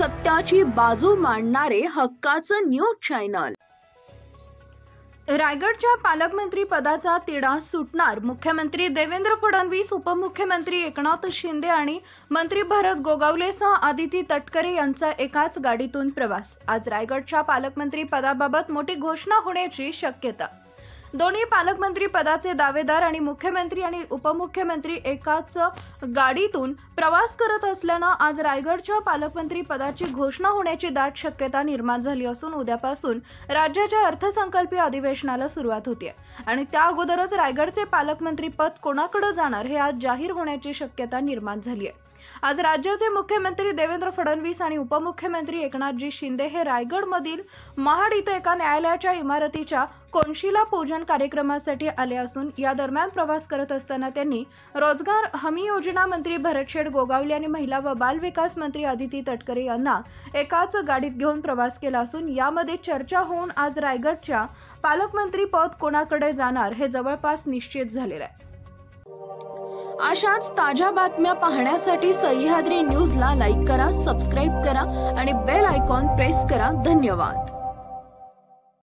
सत्याची बाजू मांडणारे हक्काचं न्यूज चॅनल। रायगडच्या पालकमंत्री पदाचा तिढा सुटणार। मुख्यमंत्री देवेंद्र फडणवीस, उपमुख्यमंत्री एकनाथ शिंदे आणि मंत्री भरत गोगावलेसह आदिती तटकरे यांचा एकाच गाडीतून प्रवास। आज रायगडच्या पालकमंत्री पदाबाबत मोठी घोषणा होण्याची शक्यता। दोन्ही पालकमंत्री पदाचे दावेदार आणि मुख्यमंत्री आणि उपमुख्यमंत्री एकाच गाडीतून प्रवास करत असल्याने आज रायगडच्या पालकमंत्री पदाची घोषणा होण्याची दाट शक्यता निर्माण झाली असून उद्यापासून राज्याच्या अर्थसंकल्पीय अधिवेशनाला सुरुवात होते आणि त्या अगोदरच रायगडचे पालकमंत्री पद कोणाकडे जाणार हे आज जाहीर होण्याची शक्यता निर्माण झाली आहे। आज राज्याचे मुख्यमंत्री देवेंद्र फडणवीस आणि उपमुख्यमंत्री एकनाथजी शिंदे हे रायगडमधील महाड इथे एका न्यायालयाच्या इमारतीच्या कोनशिला पूजन कार्यक्रमासाठी आले असून या दरम्यान प्रवास करत असताना त्यांनी रोजगार हमी योजना मंत्री भरत गोगावले आणि महिला व बाल विकास मंत्री आदिती तटकरे यांना एकाच गाडीत घेऊन प्रवास केला असून यामध्ये चर्चा होऊन आज रायगडच्या पालकमंत्री पद कोणाकडे जाणार हे जवळपास निश्चित झालेले आहे। अशाच ताज्या बातम्या पाहण्यासाठी सह्याद्री न्यूजला लाईक करा, सबस्क्राइब करा आणि बेल आयकॉन प्रेस करा। धन्यवाद।